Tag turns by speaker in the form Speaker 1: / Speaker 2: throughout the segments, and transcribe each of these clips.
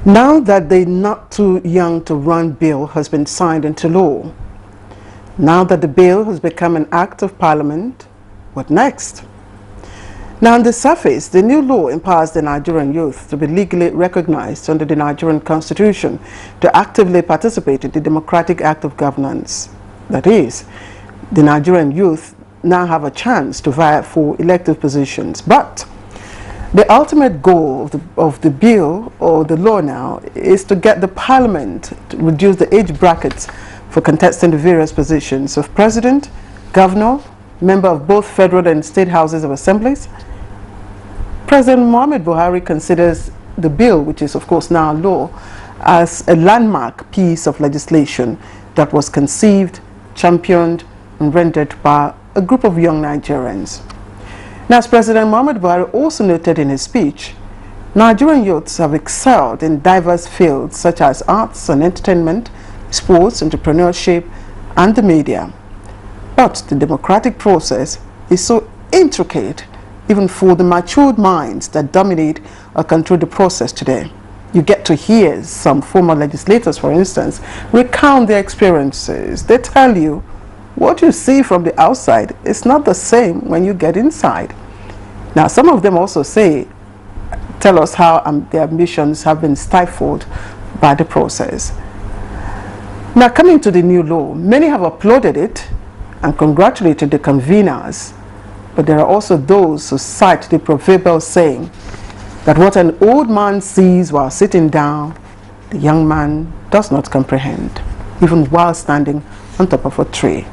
Speaker 1: Now that the Not Too Young to Run bill has been signed into law, now that the bill has become an act of parliament, what next? Now, on the surface, the new law empowers the Nigerian youth to be legally recognized under the Nigerian Constitution to actively participate in the democratic act of governance. That is, the Nigerian youth now have a chance to vie for elective positions. But the ultimate goal of the bill or the law now is to get the parliament to reduce the age brackets for contesting the various positions of president, governor, member of both federal and state houses of assemblies. President Muhammadu Buhari considers the bill, which is of course now law, as a landmark piece of legislation that was conceived, championed, and rendered by a group of young Nigerians. Now, as President Muhammadu Buhari also noted in his speech, Nigerian youths have excelled in diverse fields such as arts and entertainment, sports, entrepreneurship, and the media. But the democratic process is so intricate even for the matured minds that dominate or control the process today. You get to hear some former legislators, for instance, recount their experiences. They tell you what you see from the outside is not the same when you get inside. Now, some of them also tell us how their ambitions have been stifled by the process. Now, coming to the new law, many have applauded it and congratulated the conveners, but there are also those who cite the proverbial saying that what an old man sees while sitting down, the young man does not comprehend, even while standing on top of a tree.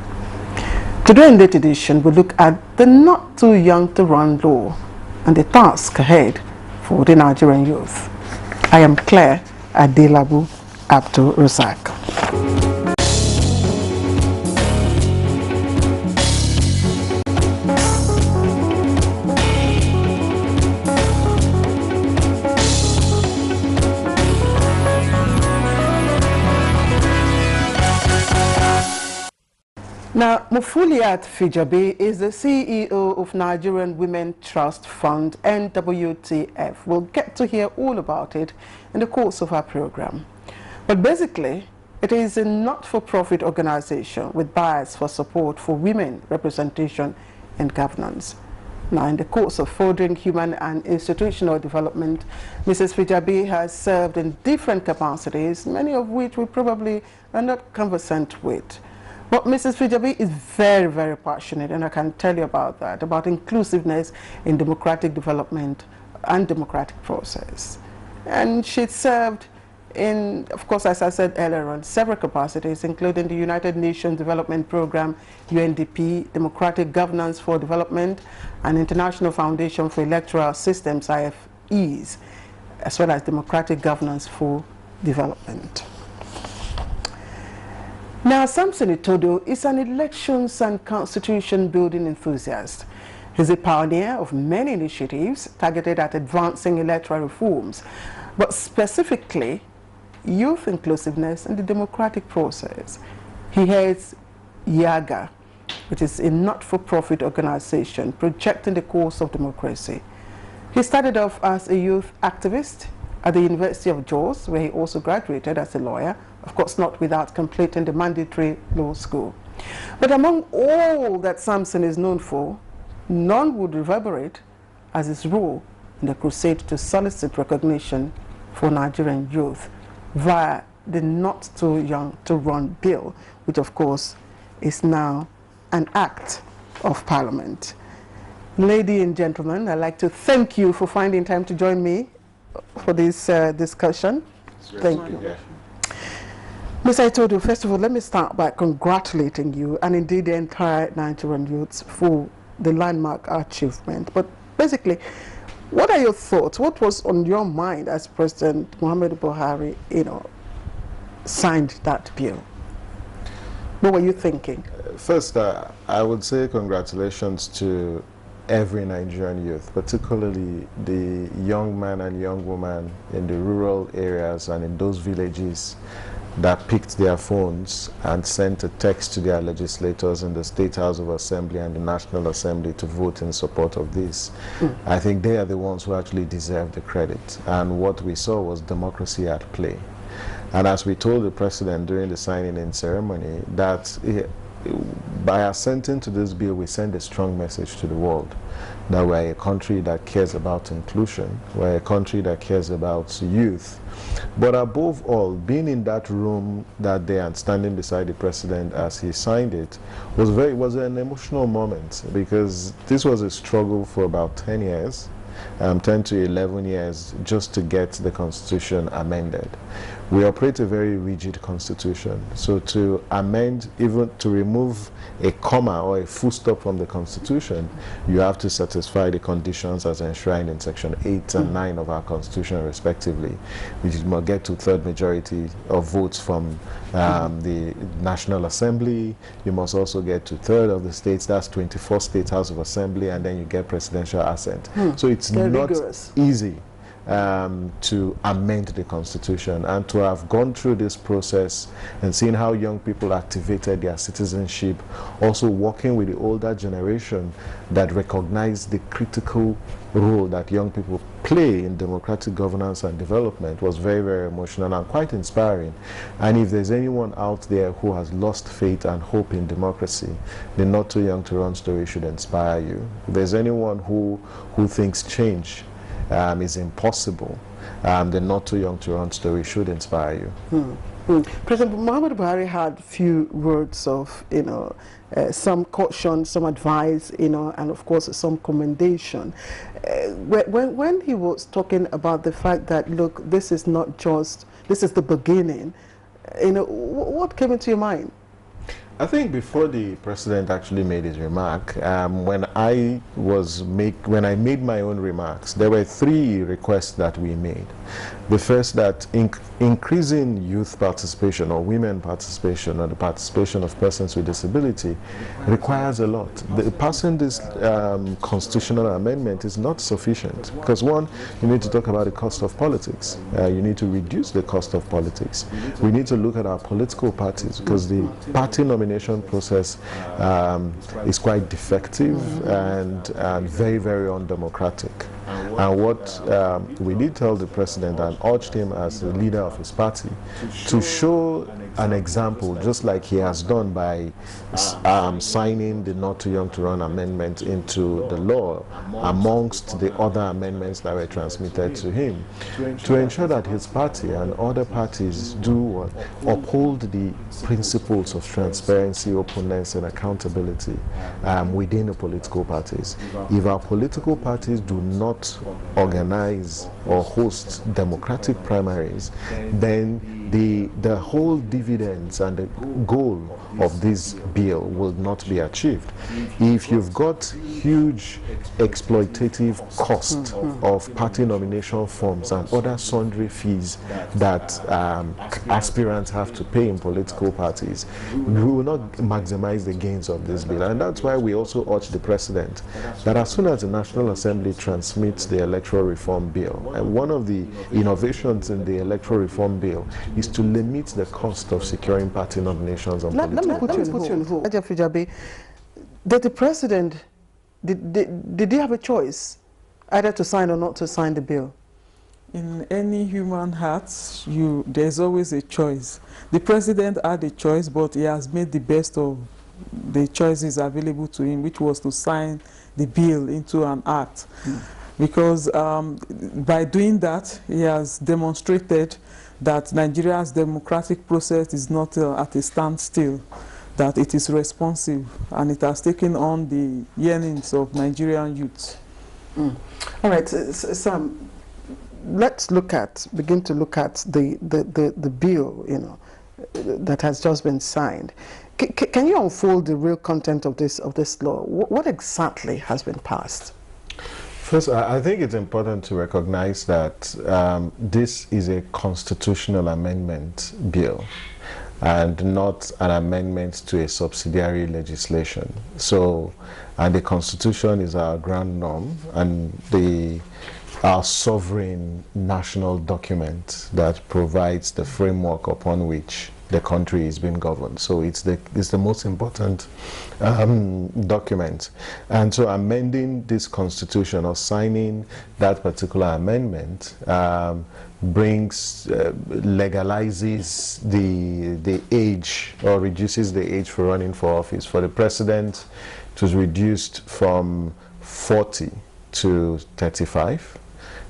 Speaker 1: Today in late edition, we look at the Not Too Young to Run law and the task ahead for the Nigerian youth. I am Claire Adelabu Abdul Razak. Now, Mufuliat Fijabi is the CEO of Nigerian Women Trust Fund, NWTF. We'll get to hear all about it in the course of our program. But basically, it is a not-for-profit organization with bias for support for women representation and governance. Now, in the course of furthering human and institutional development, Mrs. Fijabi has served in different capacities, many of which we probably are not conversant with. But Mrs. Fijabi is very, very passionate, and I can tell you about that, about inclusiveness in democratic development and democratic process. And she served in, of course, as I said earlier on, several capacities, including the United Nations Development Program, UNDP, Democratic Governance for Development, and International Foundation for Electoral Systems, IFEs, as well as Democratic Governance for Development. Now, Samson Itodo is an elections and constitution building enthusiast. He's a pioneer of many initiatives targeted at advancing electoral reforms, but specifically youth inclusiveness and the democratic process. He heads YAGA, which is a not-for-profit organization projecting the cause of democracy. He started off as a youth activist at the University of Jos, where he also graduated as a lawyer of course not without completing the mandatory law school. But among all that Samson is known for, none would reverberate as his role in the crusade to solicit recognition for Nigerian youth via the Not Too Young to Run bill, which of course is now an act of Parliament. Ladies and gentlemen, I'd like to thank you for finding time to join me for this discussion. Thank you. Ms. Aitodu, first of all, let me start by congratulating you and indeed the entire Nigerian youths for the landmark achievement. But basically, what are your thoughts? What was on your mind as President Muhammadu Buhari, signed that bill? What were you thinking?
Speaker 2: First, I would say congratulations to every Nigerian youth, particularly the young man and young woman in the rural areas and in those villages that picked their phones and sent a text to their legislators in the State House of Assembly and the National Assembly to vote in support of this. I think they are the ones who actually deserve the credit. And what we saw was democracy at play. And as we told the President during the signing-in ceremony, that by assenting to this bill, we send a strong message to the world that we're a country that cares about inclusion, we're a country that cares about youth. But above all, being in that room that day and standing beside the President as he signed it was an emotional moment, because this was a struggle for about 10 years. 10 to 11 years just to get the Constitution amended. We operate a very rigid Constitution, so to amend, even to remove a comma or a full stop from the Constitution, you have to satisfy the conditions as enshrined in Section 8 and 9 of our Constitution respectively. We must get to third majority of votes from the National Assembly. You must also get to third of the states, that's 24 State House of Assembly, and then you get presidential assent. So it's not easy to amend the Constitution, and to have gone through this process and seeing how young people activated their citizenship, also working with the older generation that recognize the critical role that young people play in democratic governance and development, was very, very emotional and quite inspiring. And if there's anyone out there who has lost faith and hope in democracy, the Not Too Young to Run story should inspire you. If there's anyone who thinks change is impossible, the Not Too Young to Run story should inspire you.
Speaker 1: President Muhammadu Buhari had few words of, some caution, some advice, and of course some commendation. When he was talking about the fact that, look, this is not just, this is the beginning, what came into your mind?
Speaker 2: I think before the President actually made his remark, when I made my own remarks, there were three requests that we made. The first, that increasing youth participation or women participation or the participation of persons with disability requires a lot. Passing this constitutional amendment is not sufficient, because one, you need to talk about the cost of politics. You need to reduce the cost of politics. We need to look at our political parties, because the party nomination process is quite defective and very, very undemocratic. And what we did tell the President and urged him as the leader of his party to show an example, just like he has done by signing the Not Too Young to Run amendment into the law amongst the other amendments that were transmitted to him, to ensure that his party and other parties do uphold the principles of transparency, openness and accountability within the political parties. If our political parties do not organize or host democratic primaries, then the whole dividends and the goal of this bill will not be achieved. If you've got huge exploitative cost of party nomination forms and other sundry fees that aspirants have to pay in political parties, we will not maximize the gains of this bill. And that's why we also urge the President that as soon as the National Assembly transmits the Electoral Reform Bill, and one of the innovations in the Electoral Reform Bill is to limit the cost of securing party nominations on political parties.
Speaker 1: Let me put you on hold. Ajafijabe, did the President, did he have a choice either to sign or not to sign the bill?
Speaker 3: In any human heart, there's always a choice. The president had a choice, but he has made the best of the choices available to him, which was to sign the bill into an act. Because by doing that, he has demonstrated that Nigeria's democratic process is not at a standstill, that it is responsive, and it has taken on the yearnings of Nigerian youths.
Speaker 1: All right, Sam, let's begin to look at the bill, that has just been signed. Can you unfold the real content of this law? What exactly has been passed?
Speaker 2: First, I think it's important to recognize that this is a constitutional amendment bill and not an amendment to a subsidiary legislation. So, and the Constitution is our grand norm and our sovereign national document that provides the framework upon which the country is being governed. So it's the most important document. And so amending this constitution or signing that particular amendment legalizes the age or reduces the age for running for office. For the president, it was reduced from 40 to 35.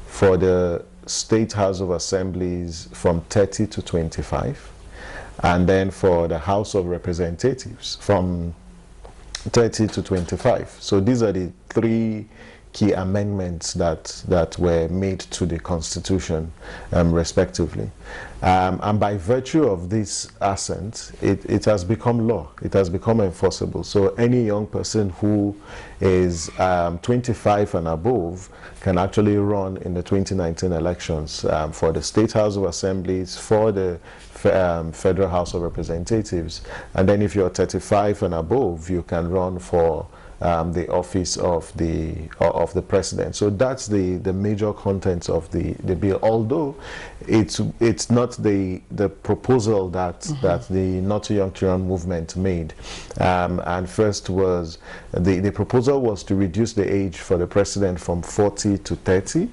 Speaker 2: For the State House of Assemblies, from 30 to 25. And then for the House of Representatives, from 30 to 25. So these are the three key amendments that were made to the Constitution, respectively. And by virtue of this assent, it has become law. It has become enforceable. So any young person who is 25 and above can actually run in the 2019 elections for the State House of Assemblies, for the Federal House of Representatives. And then if you're 35 and above, you can run for the office of the president. So that's the major contents of the bill. Although it's not the proposal that the Not Too Young to Run movement made. And first was the proposal was to reduce the age for the president from 40 to 30,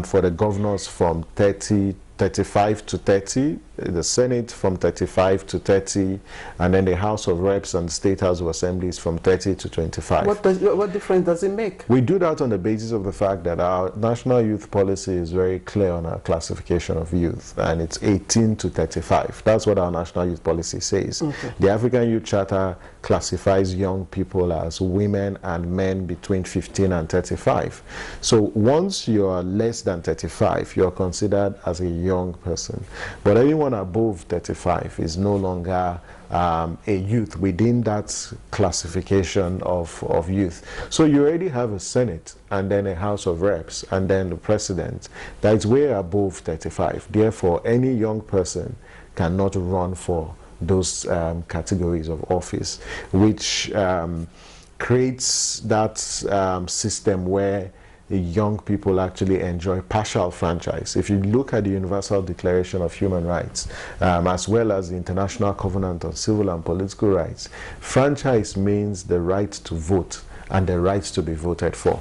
Speaker 2: for the governors from 35 to 30, the Senate from 35 to 30, and then the House of Reps and State House of Assemblies from 30 to 25.
Speaker 1: What difference does it make?
Speaker 2: We do that on the basis of the fact that our national youth policy is very clear on our classification of youth, and it's 18 to 35. That's what our national youth policy says. Okay. The African Youth Charter classifies young people as women and men between 15 and 35. So once you are less than 35, you're considered as a young person. But anyone above 35 is no longer a youth within that classification of youth. So you already have a Senate and then a House of Reps and then the President that is way above 35. Therefore, any young person cannot run for those categories of office, which creates that system where the young people actually enjoy partial franchise. If you look at the Universal Declaration of Human Rights, as well as the International Covenant on Civil and Political Rights, franchise means the right to vote and the right to be voted for.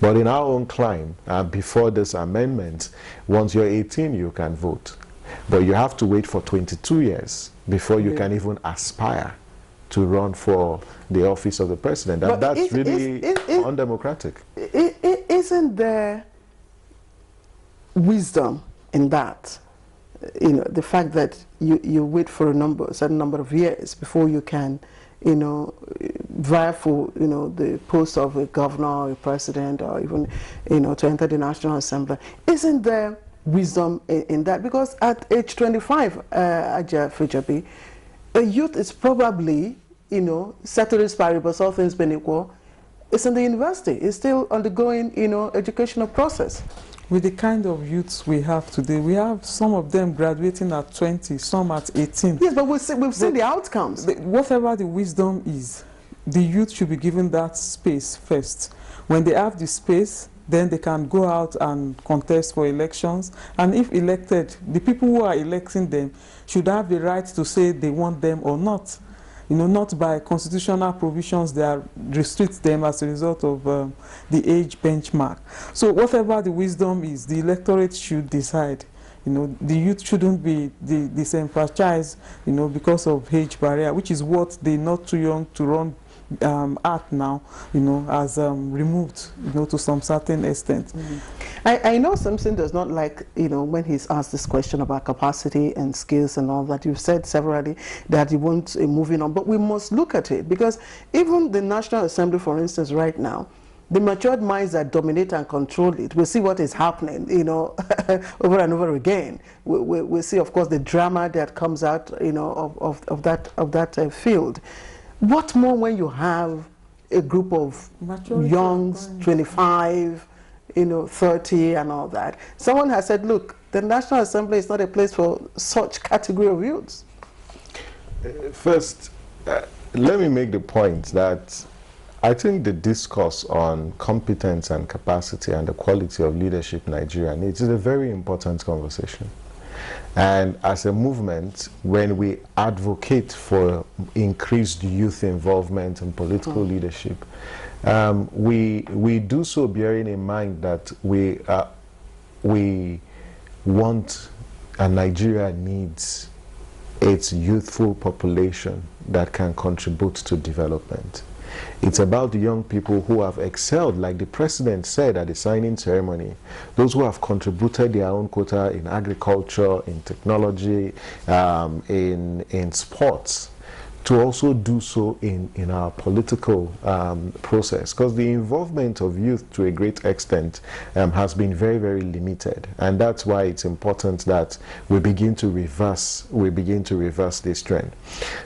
Speaker 2: But in our own clime, before this amendment, once you're 18, you can vote. But you have to wait for 22 years before you can even aspire to run for the office of the president. And that's really undemocratic.
Speaker 1: Isn't there wisdom in that? The fact that you wait for a certain number of years before you can, vie for, the post of a governor or a president, or even, to enter the National Assembly. Isn't there wisdom in that? Because at age 25, Ajah Fijabi, a youth is probably, ceteris paribus, all things being equal, it's in the university. It's still undergoing, educational process.
Speaker 3: With the kind of youths we have today, we have some of them graduating at 20, some at 18.
Speaker 1: Yes, but we've seen the outcomes.
Speaker 3: Whatever the wisdom is, the youth should be given that space first. When they have the space, then they can go out and contest for elections. And if elected, the people who are electing them should have the right to say they want them or not. you know, not by constitutional provisions that restrict them as a result of the age benchmark. So whatever the wisdom is, the electorate should decide. You know, the youth shouldn't be disenfranchised, you know, because of age barrier, which is what the Not Too Young to Run Act now, you know, has removed, you know, to some certain extent.
Speaker 1: I know Simpson does not like, you know, when he's asked this question about capacity and skills and all that. You've said severally that you want moving on, but we must look at it, because even the National Assembly, for instance, right now, the matured minds that dominate and control it, we see what is happening, you know, over and over again. We see, of course, the drama that comes out, you know, of that field. What more when you have a group of youngs, 25, you know, 30 and all that? Someone has said, look, the National Assembly is not a place for such category of youths.
Speaker 2: First, let me make the point that I think the discourse on competence and capacity and the quality of leadership Nigeria needs is a very important conversation. And as a movement, when we advocate for increased youth involvement in political leadership, we do so bearing in mind that we want, and Nigeria needs, its youthful population that can contribute to development. It's about the young people who have excelled, like the president said at the signing ceremony, those who have contributed their own quota in agriculture, in technology, in sports, to also do so in our political process, because the involvement of youth to a great extent has been very, very limited, and that's why it's important that we begin to reverse this trend.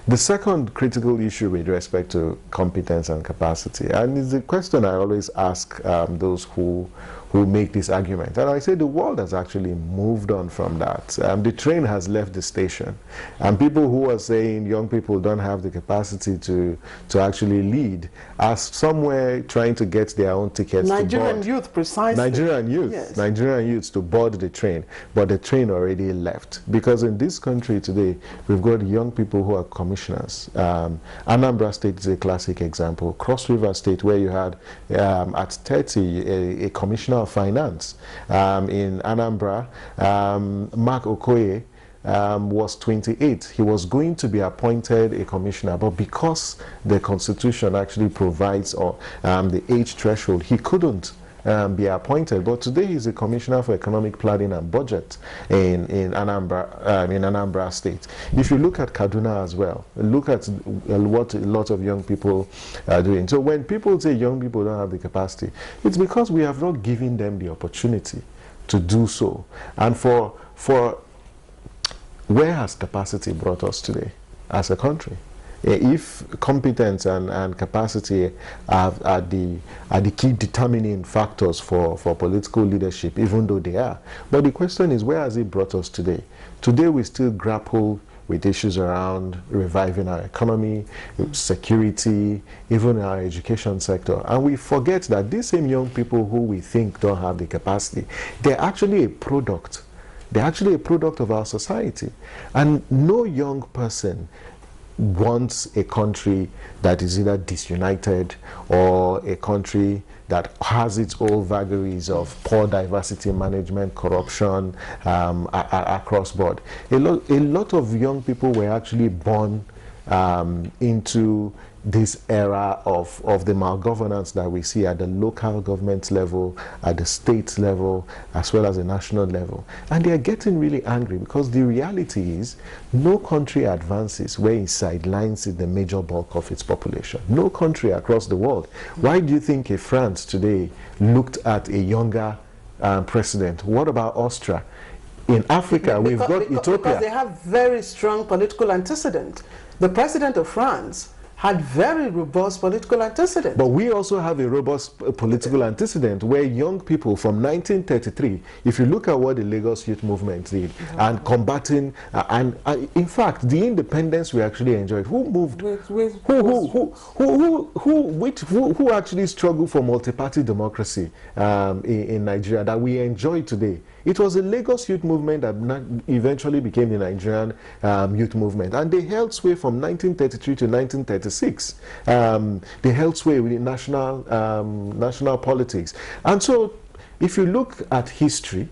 Speaker 2: The second critical issue with respect to competence and capacity, and it's the question I always ask those who make this argument, and I say the world has actually moved on from that. The train has left the station, and people who are saying young people don't have the capacity to actually lead are somewhere trying to get their own tickets
Speaker 1: Nigerian
Speaker 2: to board.
Speaker 1: youth, precisely.
Speaker 2: Nigerian youth,
Speaker 1: yes.
Speaker 2: Nigerian youths to board the train, but the train already left, because in this country today we've got young people who are commissioners. Anambra State is a classic example. Cross River State, where you had at 30 a commissioner of finance. In Anambra, Mark Okoye was 28. He was going to be appointed a commissioner, but because the constitution actually provides the age threshold, he couldn't be appointed. But today he's a commissioner for economic planning and budget in Anambra State. If you look at Kaduna as well, look at what a lot of young people are doing. So when people say young people don't have the capacity, it's because we have not given them the opportunity to do so. And for where has capacity brought us today as a country? If competence and capacity are the key determining factors for political leadership, even though they are. But the question is, where has it brought us today? Today we still grapple with issues around reviving our economy, security, even our education sector. And we forget that these same young people who we think don't have the capacity, they're actually a product. They're actually a product of our society. And no young person wants a country that is either disunited or a country that has its own vagaries of poor diversity management, corruption across board. A lot of young people were actually born into this era of the malgovernance that we see at the local government level, at the state level, as well as the national level. And they are getting really angry, because the reality is no country advances where it sidelines the major bulk of its population. No country across the world. Why do you think a France today looked at a younger president? What about Austria? In Africa, we've got Ethiopia.
Speaker 1: Because they have very strong political antecedent. The president of France had very robust political antecedent.
Speaker 2: But we also have a robust political antecedent where young people from 1933, if you look at what the Lagos Youth Movement did, and combating, in fact, the independence we actually enjoyed, who moved, who actually struggled for multi-party democracy in Nigeria that we enjoy today? It was the Lagos youth movement that eventually became the Nigerian youth movement, and they held sway from 1933 to 1936. They held sway with national politics. And so if you look at history,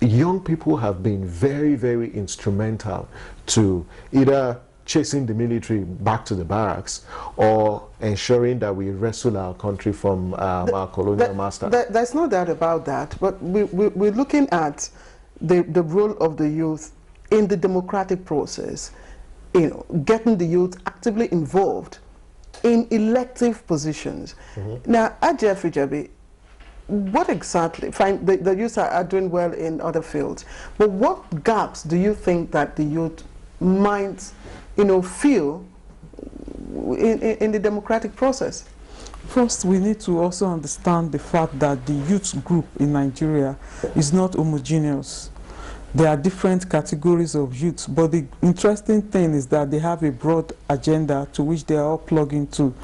Speaker 2: young people have been very, very instrumental to either chasing the military back to the barracks or ensuring that we wrestle our country from our colonial masters.
Speaker 1: There's no doubt about that, but we're looking at the role of the youth in the democratic process, you know, getting the youth actively involved in elective positions. Now, at Jeffrey Jabi, what exactly, fine, the youth are doing well in other fields, but what gaps do you think that the youth might, you know, feel in the democratic process?
Speaker 3: First, we need to also understand the fact that the youth group in Nigeria is not homogeneous. There are different categories of youth, but the interesting thing is that they have a broad agenda to which they are all plugged into.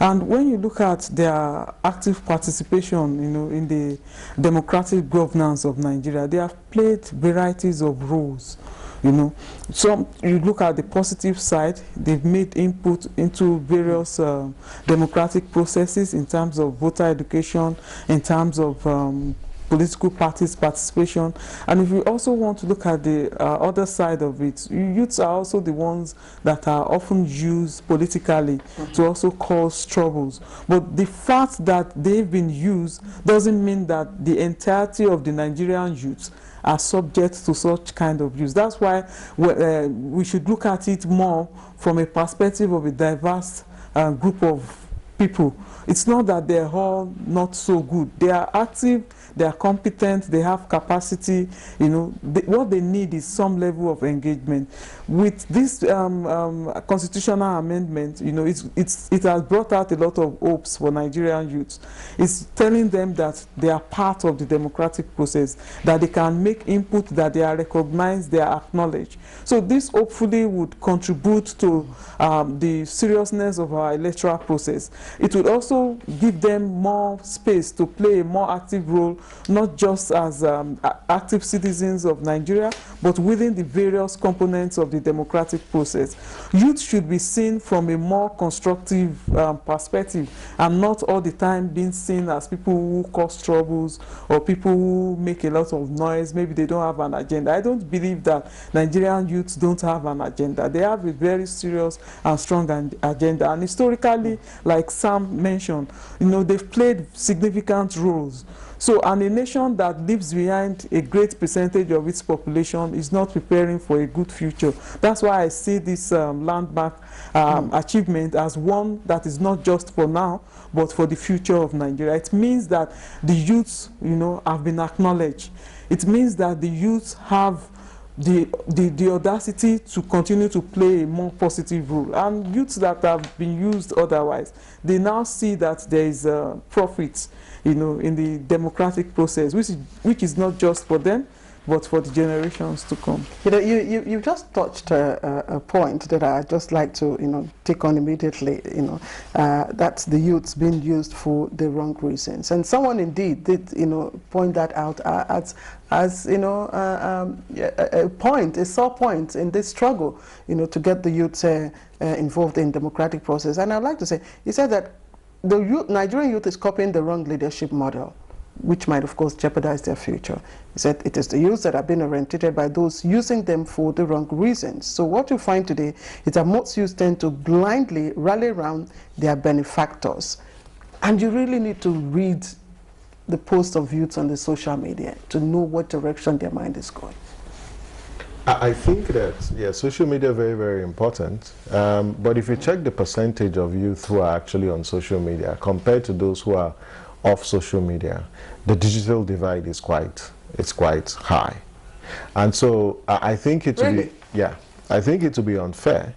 Speaker 3: And when you look at their active participation, you know, in the democratic governance of Nigeria, they have played varieties of roles. You know, so you look at the positive side, they've made input into various democratic processes in terms of voter education, in terms of political parties' participation. And if you also want to look at the other side of it, youths are also the ones that are often used politically to also cause troubles. But the fact that they've been used doesn't mean that the entirety of the Nigerian youths are subject to such kind of use. That's why we should look at it more from a perspective of a diverse group of people. It's not that they're all not so good. They are active, they are competent, they have capacity. You know, what they need is some level of engagement. With this constitutional amendment, you know, it has brought out a lot of hopes for Nigerian youths. It's telling them that they are part of the democratic process, that they can make input, that they are recognized, they are acknowledged. So this hopefully would contribute to the seriousness of our electoral process. It would also give them more space to play a more active role, not just as active citizens of Nigeria, but within the various components of the democratic process. Youth should be seen from a more constructive perspective, and not all the time being seen as people who cause troubles or people who make a lot of noise. Maybe they don't have an agenda. I don't believe that Nigerian youths don't have an agenda. They have a very serious and strong agenda, and historically, like Sam mentioned, you know, they've played significant roles. So, and a nation that leaves behind a great percentage of its population is not preparing for a good future. That's why I see this landmark achievement as one that is not just for now, but for the future of Nigeria. It means that the youths, you know, have been acknowledged. It means that the youths have the audacity to continue to play a more positive role. And youths that have been used otherwise, they now see that there is profit, you know, in the democratic process, which is not just for them, but for the generations to come.
Speaker 1: You know, you just touched a point that I'd just like to, you know, take on immediately. You know, that's the youths being used for the wrong reasons, and someone indeed did, you know, point that out as you know, a sore point in this struggle, you know, to get the youths involved in democratic process. And I'd like to say, he said that the Nigerian youth is copying the wrong leadership model, which might, of course, jeopardize their future. He said it is the youth that have been orientated by those using them for the wrong reasons. So what you find today is that most youth tend to blindly rally around their benefactors. And you really need to read the posts of youths on the social media to know what direction their mind is going.
Speaker 2: I think that, yeah, social media is very, very important. But if you check the percentage of youth who are actually on social media compared to those who are off social media, the digital divide is quite high. And so I think it
Speaker 1: Really?
Speaker 2: I think it would be unfair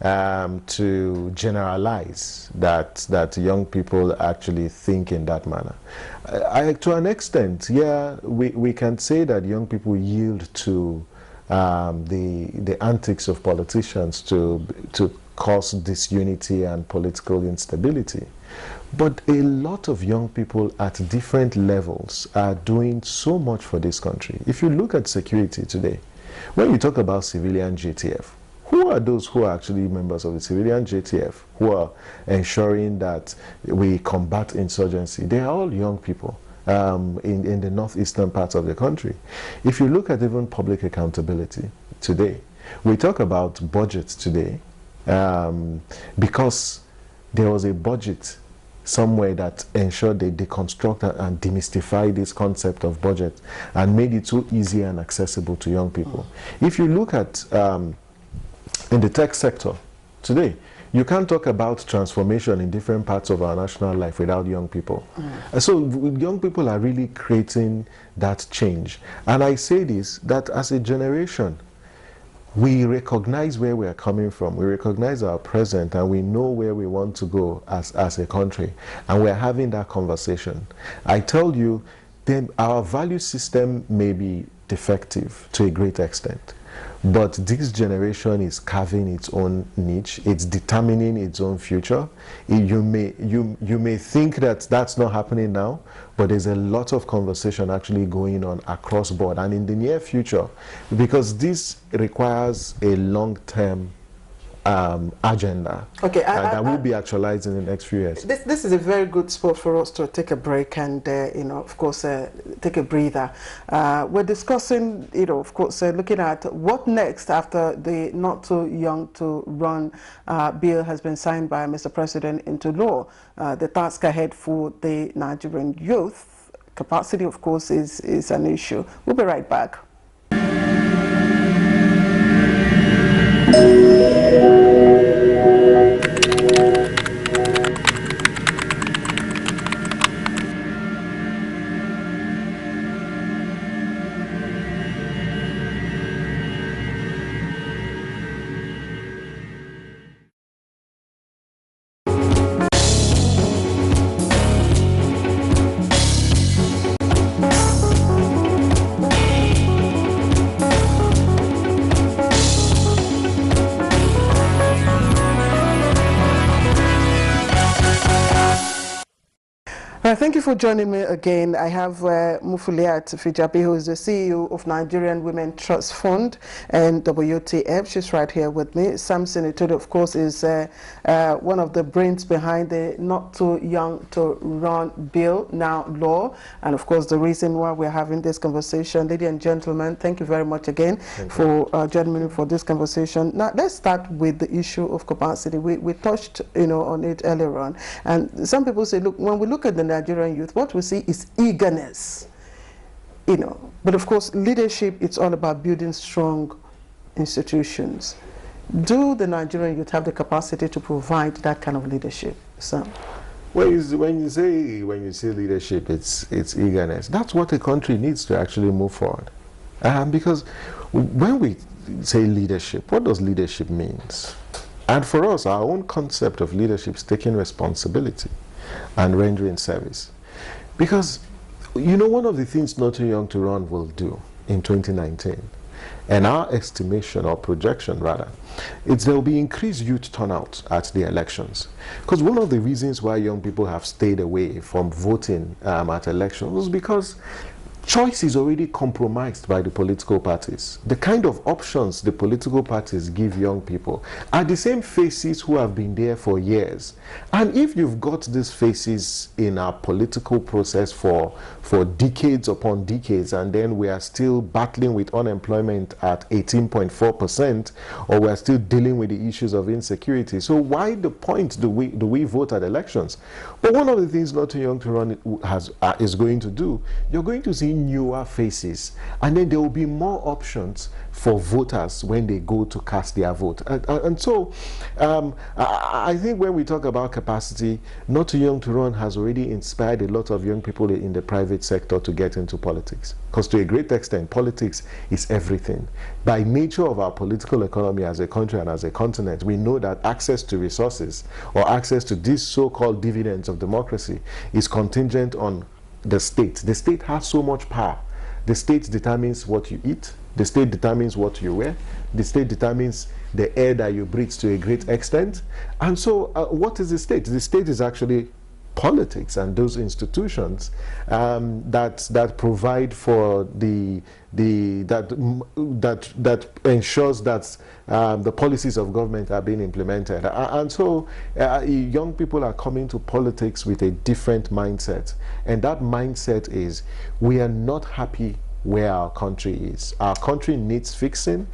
Speaker 2: to generalize that young people actually think in that manner. To an extent, yeah, we can say that young people yield to the antics of politicians to cause disunity and political instability. But a lot of young people at different levels are doing so much for this country. If you look at security today, when you talk about civilian JTF, who are those who are actually members of the civilian JTF who are ensuring that we combat insurgency? They are all young people in the northeastern parts of the country. If you look at even public accountability today, we talk about budgets today because there was a budget somewhere that ensured they deconstruct and demystify this concept of budget and made it so easy and accessible to young people. If you look at in the tech sector today, you can't talk about transformation in different parts of our national life without young people. So young people are really creating that change. And I say this, that as a generation, we recognize where we are coming from, we recognize our present, and we know where we want to go as a country. And we're having that conversation. I told you, then our value system may be defective to a great extent. But this generation is carving its own niche. It's determining its own future. You may think that that's not happening now, but there's a lot of conversation actually going on across board and in the near future, because this requires a long-term agenda that will be actualized in the next few years.
Speaker 1: This is a very good spot for us to take a break and, of course, take a breather. We're discussing, of course, looking at what next after the Not Too Young to Run bill has been signed by Mr. President into law. The task ahead for the Nigerian youth, capacity, of course, is an issue. We'll be right back. Thank you for joining me again. I have Mufuliat Fijabi, who is the CEO of Nigerian Women Trust Fund and WTF. She's right here with me. Samson Itudu, of course, is one of the brains behind the Not Too Young to Run bill, now law. And of course, the reason why we're having this conversation. Ladies and gentlemen, thank you very much again for joining me for this conversation. Now, let's start with the issue of capacity. We touched, on it earlier on. And some people say, look, when we look at the Nigerian youth, what we see is eagerness, but of course leadership, it's all about building strong institutions. Do the Nigerian youth have the capacity to provide that kind of leadership, Sam?
Speaker 2: When you say leadership, it's eagerness. That's what a country needs to actually move forward. Because when we say leadership, what does leadership means? And for us, our own concept of leadership is taking responsibility and rendering service. Because, one of the things Not Too Young to Run will do in 2019, and our estimation or projection rather, is there will be increased youth turnout at the elections. Because one of the reasons why young people have stayed away from voting at elections was because choice is already compromised by the political parties. The kind of options the political parties give young people are the same faces who have been there for years. And if you've got these faces in our political process for decades upon decades, and then we are still battling with unemployment at 18.4%, or we are still dealing with the issues of insecurity, so why the point do we vote at elections? But one of the things Not Too Young to Run is going to do, you're going to see newer faces, and then there will be more options for voters when they go to cast their vote. And so I think when we talk about capacity, Not Too Young to Run has already inspired a lot of young people in the private sector to get into politics, because to a great extent politics is everything. By nature of our political economy as a country and as a continent, we know that access to resources or access to these so-called dividends of democracy is contingent on the state. The state has so much power. The state determines what you eat. The state determines what you wear. The state determines the air that you breathe to a great extent. And so what is the state? The state is actually politics and those institutions that provide for that ensures that the policies of government are being implemented. And so young people are coming to politics with a different mindset, and that mindset is, we are not happy where our country is. Our country needs fixing,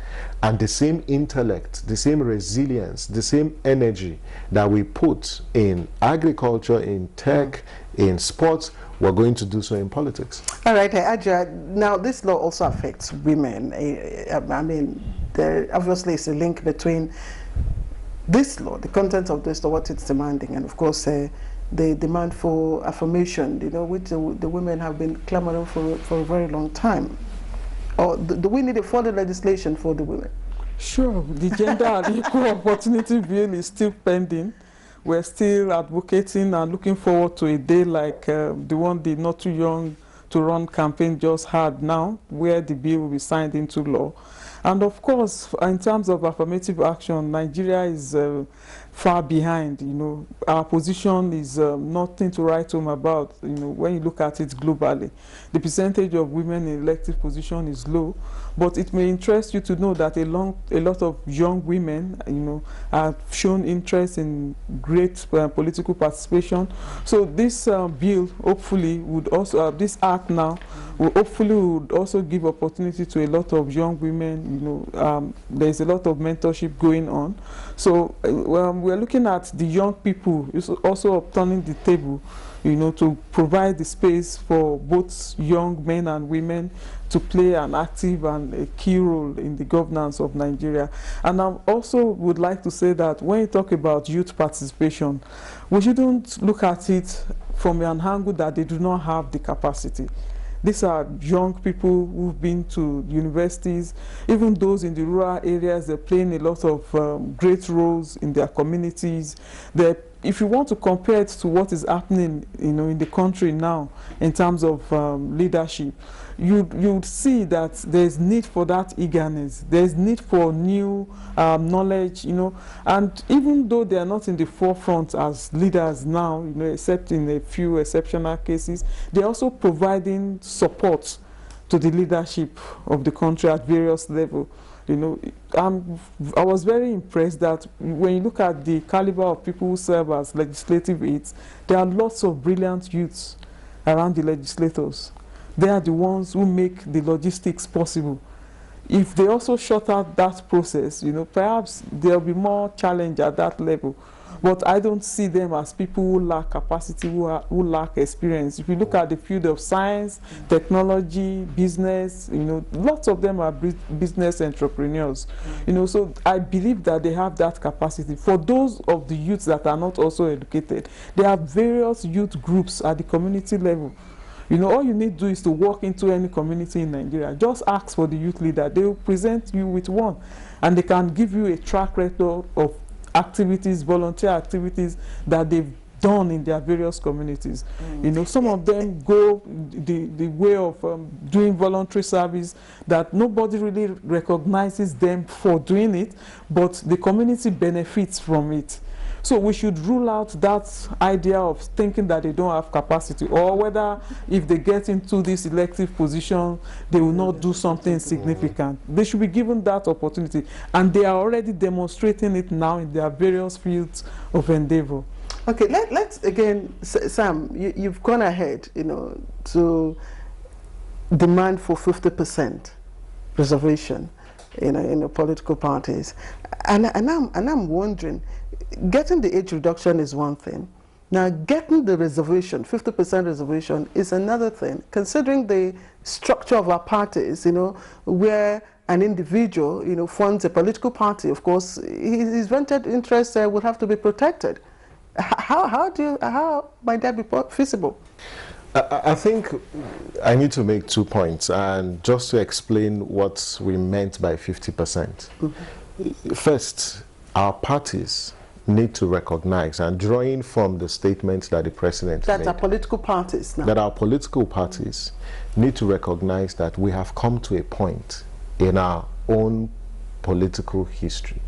Speaker 2: and the same intellect, the same resilience, the same energy that we put in agriculture, in tech, in sports, we're going to do so in politics.
Speaker 1: All right, Aja, now this law also affects women. I mean, there obviously is a link between this law, the content of this law, what it's demanding, and of course the demand for affirmation, you know, which the women have been clamoring for a very long time. Or do we need a further legislation for the women?
Speaker 3: Sure, the Gender and Equal Opportunity Bill is still pending. We're still advocating and looking forward to a day like the one the Not Too Young to Run campaign just had now, where the bill will be signed into law. And of course, in terms of affirmative action, Nigeria is far behind. You know, our position is nothing to write home about. You know, when you look at it globally, the percentage of women in elective position is low. But it may interest you to know that a lot of young women, you know, have shown interest in great political participation. So this bill hopefully would also, this act now, will hopefully would also give opportunity to a lot of young women. You know, there's a lot of mentorship going on. So we're looking at the young people also turning the table, you know, to provide the space for both young men and women to play an active and a key role in the governance of Nigeria. And I also would like to say that when you talk about youth participation, we shouldn't look at it from an angle that they do not have the capacity. These are young people who've been to universities, even those in the rural areas. They're playing a lot of great roles in their communities. If you want to compare it to what is happening, you know, in the country now in terms of leadership, you'd see that there's need for that eagerness. There's need for new knowledge, you know, and even though they are not in the forefront as leaders now, you know, except in a few exceptional cases, they're also providing support to the leadership of the country at various levels. You know, I was very impressed that when you look at the caliber of people who serve as legislative aides, there are lots of brilliant youths around the legislators. They are the ones who make the logistics possible. If they also shut out that process, you know, perhaps there'll be more challenge at that level. But I don't see them as people who lack capacity, who lack experience. If you look at the field of science, technology, business, you know, lots of them are business entrepreneurs. You know, so I believe that they have that capacity. For those of the youths that are not also educated, there are various youth groups at the community level. You know, all you need to do is to walk into any community in Nigeria. Just ask for the youth leader. They will present you with one, and they can give you a track record of activities, volunteer activities that they've done in their various communities. You know, some of them go the way of doing voluntary service that nobody really recognizes them for doing it, but the community benefits from it. So we should rule out that idea of thinking that they don't have capacity, or whether if they get into this elective position, they will not do something significant. They should be given that opportunity, and they are already demonstrating it now in their various fields of endeavor.
Speaker 1: Okay, let's again, Sam, you've gone ahead, you know, to demand for 50% reservation, you know, in the political parties, and I'm wondering, getting the age reduction is one thing. Now, getting the reservation, 50% reservation, is another thing. Considering the structure of our parties, you know, where an individual, you know, funds a political party, of course, his vested interests would have to be protected. How might that be feasible?
Speaker 2: I think I need to make 2 points, and just to explain what we meant by 50%. First, our parties need to recognize, and drawing from the statements that the president made,
Speaker 1: our political parties now.
Speaker 2: That our political parties need to recognize that we have come to a point in our own political history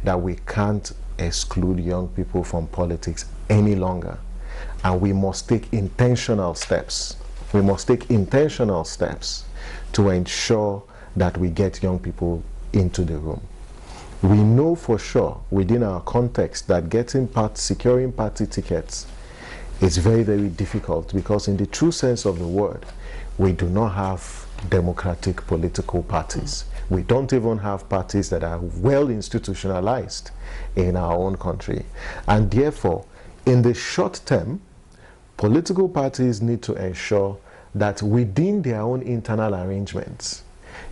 Speaker 2: that we can't exclude young people from politics any longer. and we must take intentional steps. We must take intentional steps to ensure that we get young people into the room. We know for sure within our context that securing party tickets is very, very difficult, because in the true sense of the word, we do not have democratic political parties. We don't even have parties that are well institutionalized in our own country. And therefore, in the short term, political parties need to ensure that within their own internal arrangements,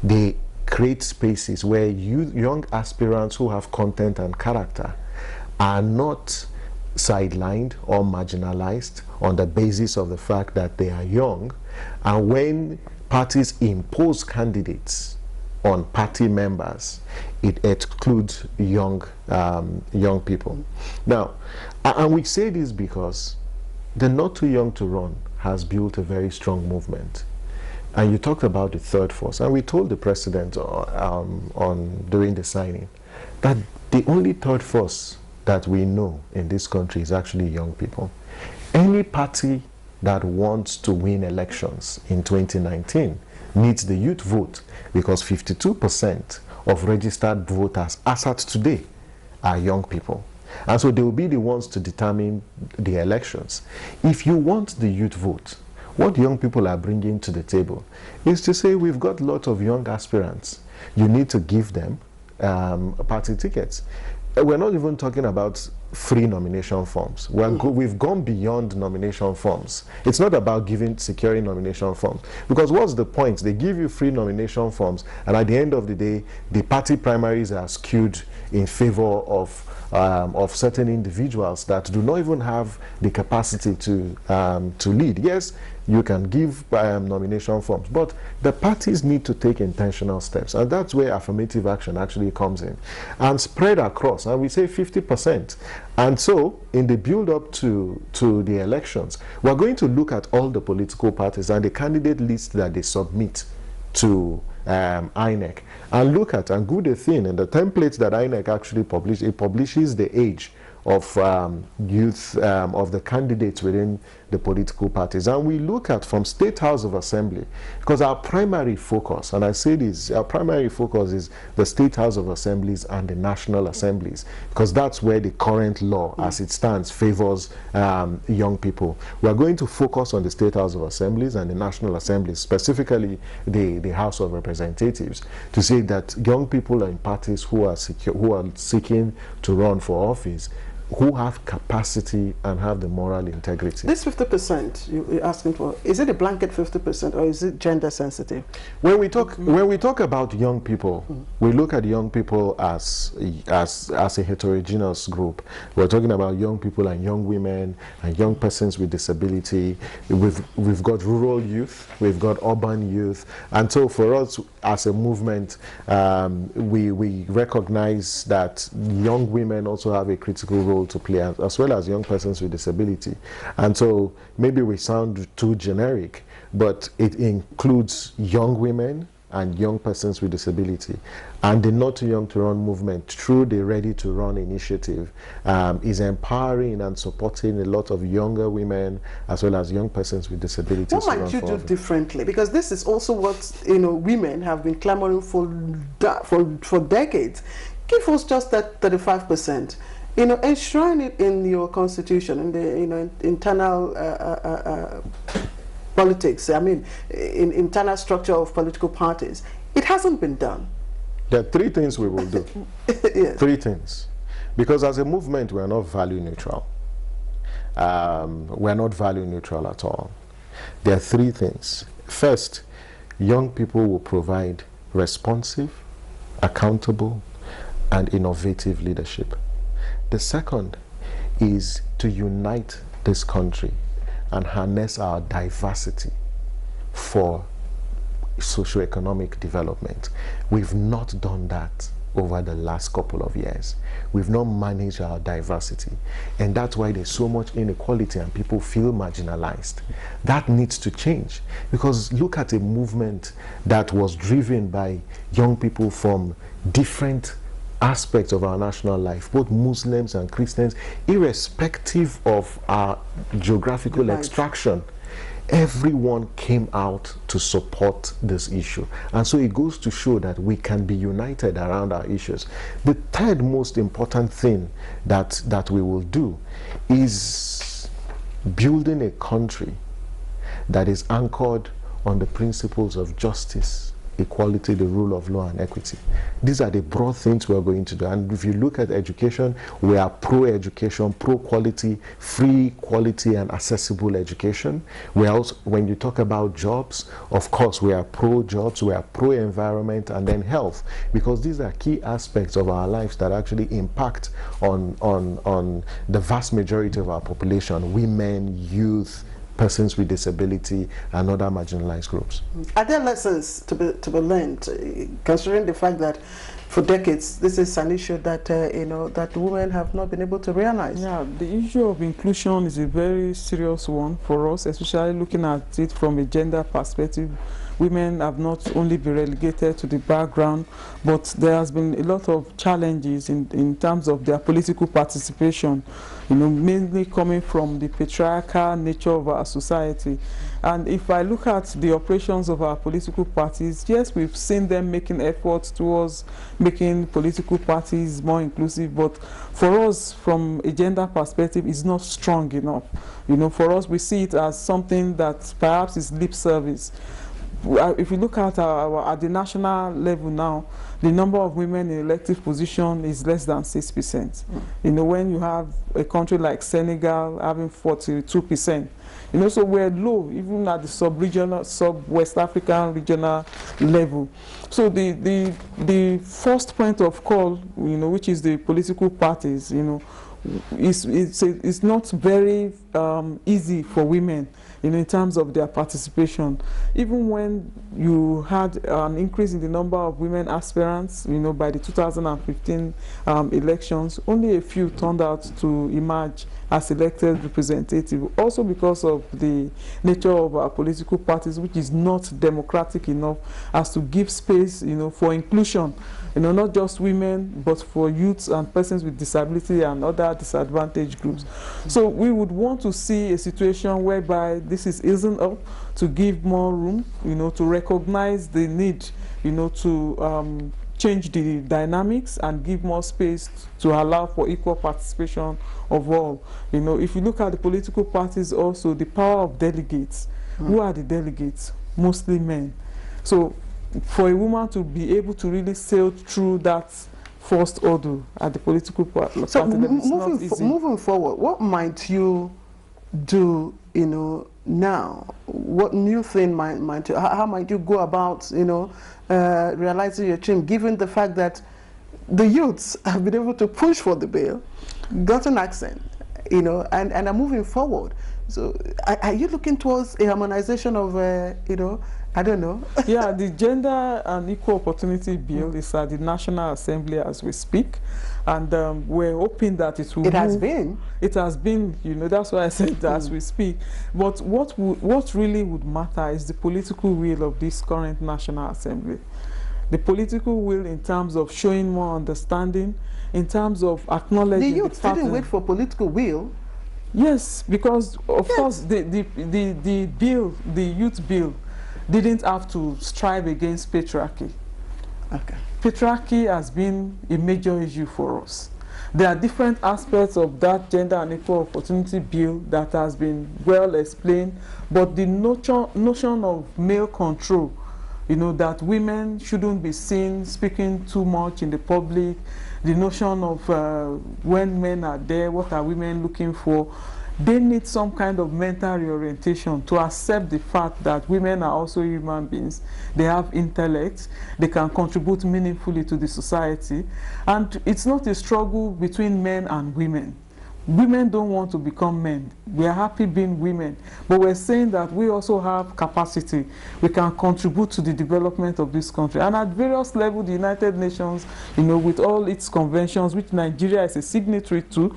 Speaker 2: they create spaces where young aspirants who have content and character are not sidelined or marginalized on the basis of the fact that they are young. And when parties impose candidates on party members, it excludes young people. Now, and we say this because the Not Too Young to Run has built a very strong movement. And you talked about the third force, and we told the president during the signing that the only third force that we know in this country is actually young people. Any party that wants to win elections in 2019 needs the youth vote, because 52% of registered voters as at today are young people. And so they will be the ones to determine the elections. If you want the youth vote, what young people are bringing to the table is to say, we've got lots of young aspirants. You need to give them party tickets. We're not even talking about free nomination forms. We've gone beyond nomination forms. It's not about securing nomination forms. Because what's the point? They give you free nomination forms, and at the end of the day, the party primaries are skewed in favor of certain individuals that do not even have the capacity to lead. Yes, you can give nomination forms, but the parties need to take intentional steps, and that's where affirmative action actually comes in and spread across. And we say 50%. And so in the build-up to the elections, we're going to look at all the political parties and the candidate list that they submit to INEC, and look at and do the thing in the templates that INEC actually publishes. It publishes the age of youth of the candidates within the political parties, and we look at from State House of Assembly, because our primary focus, and I say this, our primary focus is the State House of Assemblies and the National Assemblies, because that's where the current law as it stands favors young people. We are going to focus on the State House of Assemblies and the National Assemblies, specifically the House of Representatives, to say that young people are in parties who are seeking to run for office, who have capacity and have the moral integrity.
Speaker 1: This 50% you're asking for, is it a blanket 50% or is it gender sensitive?
Speaker 2: When we talk about young people, we look at young people as a heterogeneous group. We're talking about young people and young women and young persons with disability. We've got rural youth, we've got urban youth, and so for us as a movement, we recognize that young women also have a critical role to play, as well as young persons with disability. And so maybe we sound too generic, but it includes young women and young persons with disability. And the Not Too Young to Run movement, through the Ready to Run initiative, is empowering and supporting a lot of younger women as well as young persons with disabilities.
Speaker 1: What might you do differently? Because this is also what women have been clamoring for decades. Give us just that 35%. Enshrine it in your constitution, in the internal politics. I mean, in internal structure of political parties. It hasn't been done.
Speaker 2: There are three things we will do. Yes. Three things, because as a movement, we are not value neutral. We are not value neutral at all. There are three things. First, young people will provide responsive, accountable, and innovative leadership. The second is to unite this country and harness our diversity for socioeconomic development. We've not done that over the last couple of years. We've not managed our diversity, and that's why there's so much inequality and people feel marginalized. That needs to change, because look at a movement that was driven by young people from different aspects of our national life, both Muslims and Christians, irrespective of our geographical extraction. Everyone came out to support this issue, and so it goes to show that we can be united around our issues. The third most important thing that we will do is building a country that is anchored on the principles of justice, equality, the rule of law, and equity. These are the broad things we are going to do. And if you look at education, we are pro-education, pro-quality, free, quality, and accessible education. We are also, when you talk about jobs, of course, we are pro-jobs, we are pro-environment, and then health, because these are key aspects of our lives that actually impact on the vast majority of our population, women, youth, persons with disability, and other marginalized groups.
Speaker 1: Are there lessons to be learned, considering the fact that for decades this is an issue that that women have not been able to realize?
Speaker 3: Yeah, the issue of inclusion is a very serious one for us, especially looking at it from a gender perspective. Women have not only been relegated to the background, but there has been a lot of challenges in terms of their political participation, mainly coming from the patriarchal nature of our society. And if I look at the operations of our political parties, yes, we've seen them making efforts towards making political parties more inclusive, but for us, from a gender perspective, it's not strong enough. For us, we see it as something that perhaps is lip service. If you look at at the national level now, the number of women in elective position is less than 6%. When you have a country like Senegal having 42%, so we're low, even at the sub-regional, sub-West African regional level. So the first point of call, which is the political parties, it's not very easy for women, in terms of their participation. Even when you had an increase in the number of women aspirants, by the 2015 elections, only a few turned out to emerge as elected representative, also because of the nature of our political parties, which is not democratic enough as to give space, for inclusion, not just women, but for youths and persons with disability and other disadvantaged groups. So we would want to see a situation whereby this is easing up, to give more room, to recognize the need, to change the dynamics and give more space to allow for equal participation of all. If you look at the political parties also, the power of delegates. Who are the delegates? Mostly men. So for a woman to be able to really sail through that first order at the political party,
Speaker 1: so
Speaker 3: moving
Speaker 1: forward, what might you do, now? What new thing might you, how might you go about, realizing your dream, given the fact that the youths have been able to push for the bill, gotten accent, and are moving forward? So are you looking towards a harmonization of, I don't know.
Speaker 3: Yeah, the Gender and Equal Opportunity Bill is at the National Assembly as we speak, and we're hoping that it will.
Speaker 1: It has been.
Speaker 3: It has been. That's why I said as we speak. But what really would matter is the political will of this current National Assembly. The political will in terms of showing more understanding, in terms of acknowledging
Speaker 1: the youth didn't wait for political will.
Speaker 3: Yes, because of course the bill, the youth bill, didn't have to strive against patriarchy.
Speaker 1: Okay.
Speaker 3: Patriarchy has been a major issue for us. There are different aspects of that Gender and Equal Opportunity Bill that has been well explained, but the notion of male control, that women shouldn't be seen speaking too much in the public, the notion of when men are there, what are women looking for? They need some kind of mental reorientation to accept the fact that women are also human beings. They have intellect, they can contribute meaningfully to the society, and it's not a struggle between men and women. Women don't want to become men. We are happy being women, but we're saying that we also have capacity. We can contribute to the development of this country. And at various levels, the United Nations, with all its conventions, which Nigeria is a signatory to,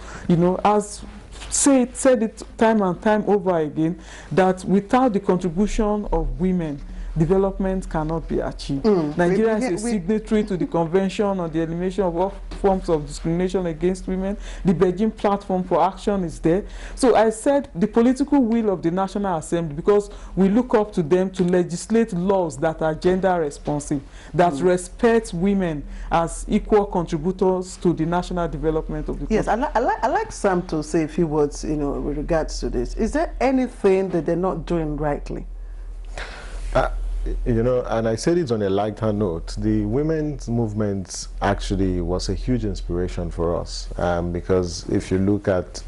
Speaker 3: has said it time and time over again, that without the contribution of women, development cannot be achieved. Nigeria is a signatory to the Convention on the Elimination of forms of discrimination against women. The Beijing Platform for Action is there. So I said the political will of the National Assembly, because we look up to them to legislate laws that are gender responsive, that respect women as equal contributors to the national development of the country.
Speaker 1: Yes, I like Sam to say a few words, you know, with regards to this. Is there anything that they're not doing rightly?
Speaker 2: You know, and I said it on a lighter note, the women's movement actually was a huge inspiration for us, because if you look at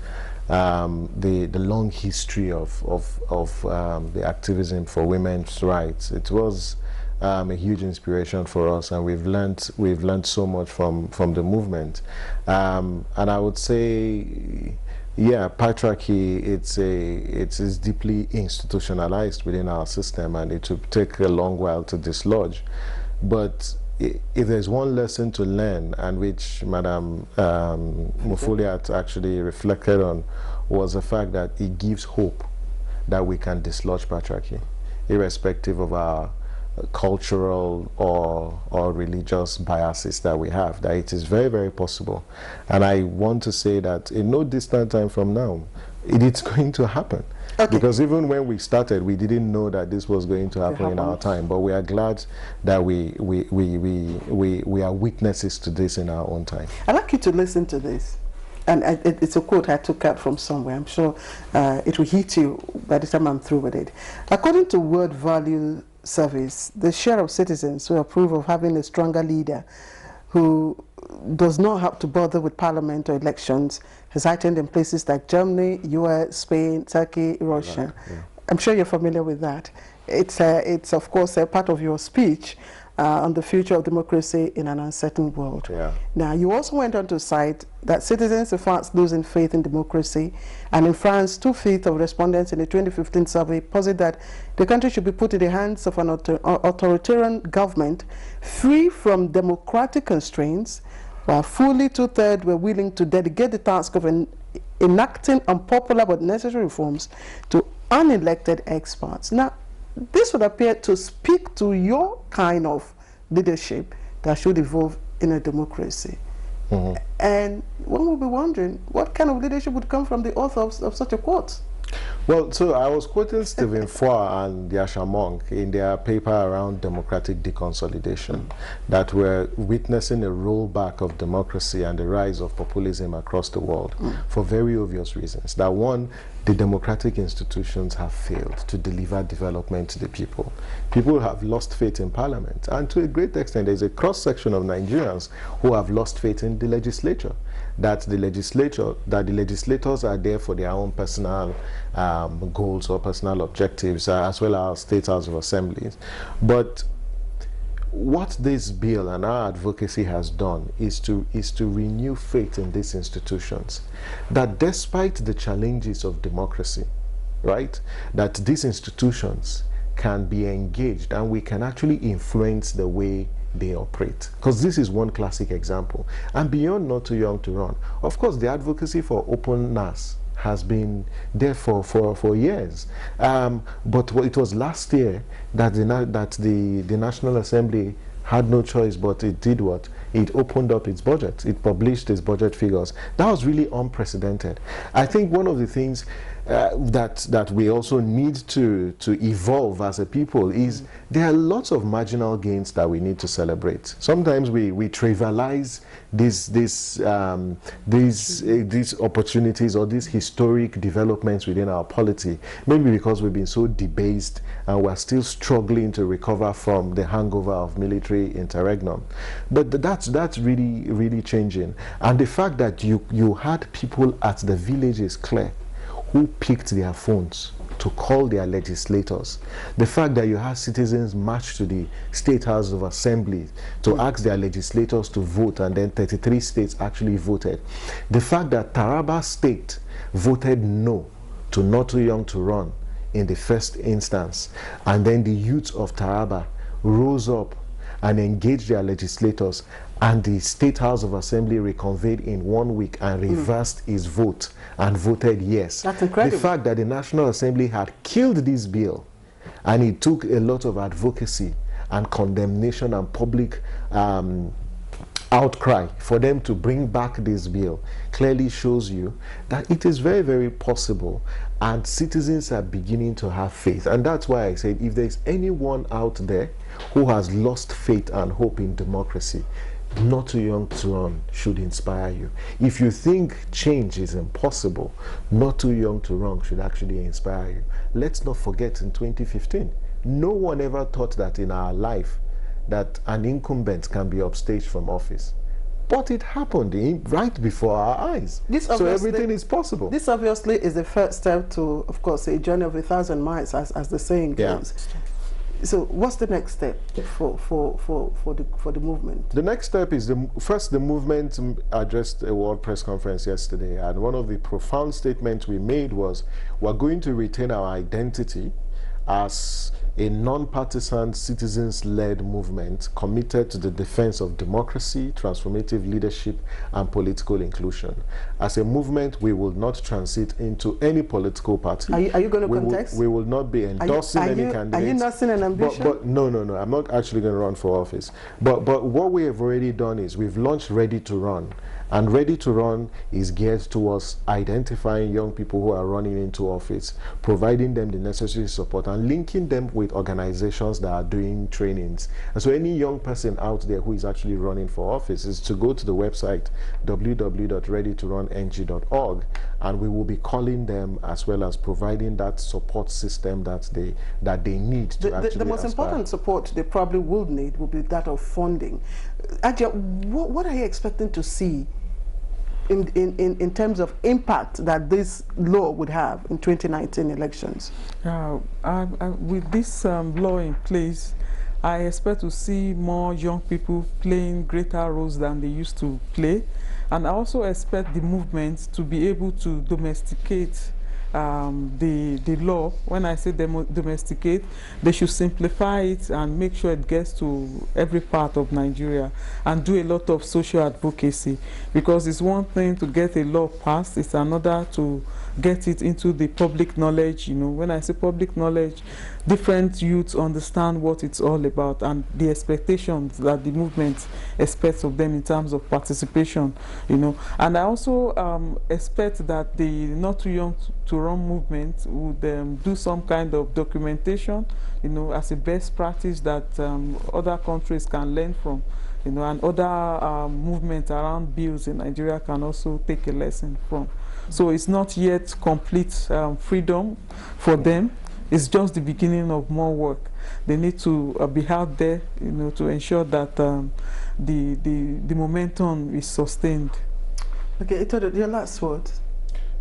Speaker 2: the long history of the activism for women's rights, it was a huge inspiration for us, and we've learned so much from the movement. And I would say, yeah, patriarchy, it is deeply institutionalized within our system, and it will take a long while to dislodge. But if there's one lesson to learn, and which Madam Mufuli actually reflected on, was the fact that it gives hope that we can dislodge patriarchy, irrespective of our cultural or religious biases that we have, that it is very, very possible. And I want to say that in no distant time from now, it is going to happen. Okay. Because even when we started, we didn't know that this was going to happen in our time. But we are glad that we are witnesses to this in our own time. I'd like you to listen to this. And it's a quote I took out from somewhere. I'm sure it will hit you by the time I'm through with it. According to World Value Service, the share of citizens who approve of having a stronger leader who does not have to bother with parliament or elections has heightened in places like Germany, US, Spain, Turkey, Russia. Yeah. I'm sure you're familiar with that. It's of course a part of your speech on the future of democracy in an uncertain world. Yeah. Now, you also went on to cite that citizens are fast losing faith in democracy, and in France, 2/5 of respondents in the 2015 survey posit that the country should be put in the hands of an authoritarian government free from democratic constraints, while fully 2/3 were willing to dedicate the task of enacting unpopular but necessary reforms to unelected experts. Now, this would appear to speak to your kind of leadership that should evolve in a democracy. Mm-hmm. And one will be wondering, what kind of leadership would come from the author of such a quote? Well, so I was quoting Stephen Foer and Yasha Monk in their paper around democratic deconsolidation, that we're witnessing a rollback of democracy and the rise of populism across the world for very obvious reasons. That one, the democratic institutions have failed to deliver development to the people. People have lost faith in parliament, and to a great extent there's a cross-section of Nigerians who have lost faith in the legislature. That the legislators are there for their own personal goals or personal objectives, as well as state house of assemblies. But what this bill and our advocacy has done is to renew faith in these institutions, that despite the challenges of democracy, right, that these institutions can be engaged and we can actually influence the way they operate. Because this is one classic example. And beyond Not Too Young to Run, of course, the advocacy for openness has been there for years. But it was last year that the National Assembly had no choice, but it did what? It opened up its budget. It published its budget figures. That was really unprecedented. I think one of the things that we also need to evolve as a people is there are lots of marginal gains that we need to celebrate. Sometimes we trivialize these opportunities or these historic developments within our polity, maybe because we've been so debased and we're still struggling to recover from the hangover of military interregnum. But that's really changing. And the fact that you had people at the villages clear who picked their phones to call their legislators. The fact that you have citizens march to the State House of Assembly to ask their legislators to vote, and then 33 states actually voted. The fact that Taraba State voted no to Not Too Young to Run in the first instance, and then the youth of Taraba rose up and engaged their legislators, and the State House of Assembly reconvened in 1 week and reversed its vote and voted yes.
Speaker 1: That's incredible.
Speaker 2: The fact that the National Assembly had killed this bill, and it took a lot of advocacy and condemnation and public outcry for them to bring back this bill clearly shows you that it is very, very possible, and citizens are beginning to have faith. And that's why I said, if there's anyone out there who has lost faith and hope in democracy, Not Too Young to Run should inspire you. If you think change is impossible, Not Too Young to Run should actually inspire you. Let's not forget, in 2015, no one ever thought that in our life that an incumbent can be upstaged from office. But it happened right before our eyes. So everything is possible.
Speaker 1: This obviously is the first step to, of course, a journey of 1,000 miles, as the saying goes. So what's the next step for the movement? The
Speaker 2: next step is, the movement addressed a World Press Conference yesterday, and one of the profound statements we made was, we're going to retain our identity as a non-partisan, citizens-led movement committed to the defense of democracy, transformative leadership, and political inclusion. As a movement, we will not transit into any political party.
Speaker 1: Are you going to contest?
Speaker 2: We will not be endorsing any candidate.
Speaker 1: Are you not seeing an ambition?
Speaker 2: No. I'm not actually going to run for office. But what we have already done is we've launched Ready to Run. And Ready to Run is geared towards identifying young people who are running into office, providing them the necessary support, and linking them with organizations that are doing trainings. And so any young person out there who is actually running for office is to go to the website www.readytorunng.org, and we will be calling them, as well as providing that support system that they need to actually
Speaker 1: The most important support they probably will need will be that of funding. Ajia, what are you expecting to see in terms of impact that this law would have in 2019 elections?
Speaker 3: With this law in place, I expect to see more young people playing greater roles than they used to play. And I also expect the movement to be able to domesticate the law. When I say domesticate, they should simplify it and make sure it gets to every part of Nigeria, and do a lot of social advocacy, because it's one thing to get a law passed, it's another to get it into the public knowledge. You know, when I say public knowledge, different youths understand what it's all about and the expectations that the movement expects of them in terms of participation, you know. And I also expect that the Not Too Young to Run movement would do some kind of documentation, you know, as a best practice that other countries can learn from, you know, and other movements around bills in Nigeria can also take a lesson from. So it's not yet complete freedom for them. It's just the beginning of more work. They need to be out there, you know, to ensure that the momentum is sustained.
Speaker 1: Okay, Itodo, your last word.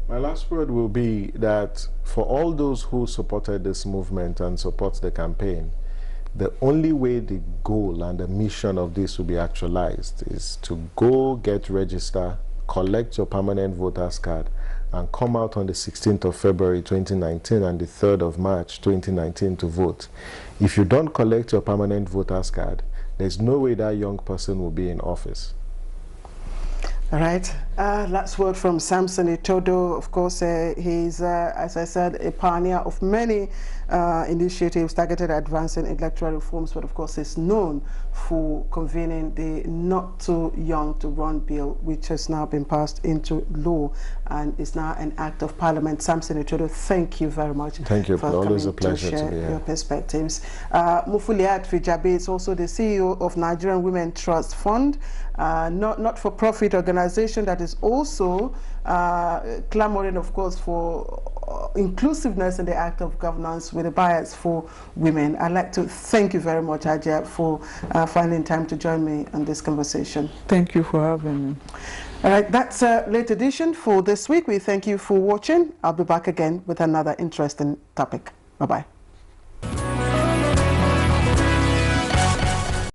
Speaker 2: My last word will be that for all those who supported this movement and support the campaign, the only way the goal and the mission of this will be actualized is to go get registered, collect your permanent voter's card, and come out on the 16th of February 2019 and the 3rd of March 2019 to vote. If you don't collect your permanent voter's card, there's no way that young person will be in office.
Speaker 1: All right. Last word from Samson Itodo. Of course, he's, as I said, a pioneer of many initiatives targeted at advancing electoral reforms, but of course is known for convening the Not Too Young to Run bill, which has now been passed into law and is now an act of parliament. Samson Itodo, thank you very much.
Speaker 2: Thank you. For always a pleasure to be here.
Speaker 1: Your perspectives. Mufuliat Fijabe is also the CEO of Nigerian Women Trust Fund, not-for-profit organization that is also clamoring, of course, for inclusiveness in the act of governance with a bias for women. I'd like to thank you very much, Ajia, for finding time to join me on this conversation.
Speaker 3: Thank you for having me.
Speaker 1: All right, that's a late edition for this week. We thank you for watching. I'll be back again with another interesting topic. Bye-bye.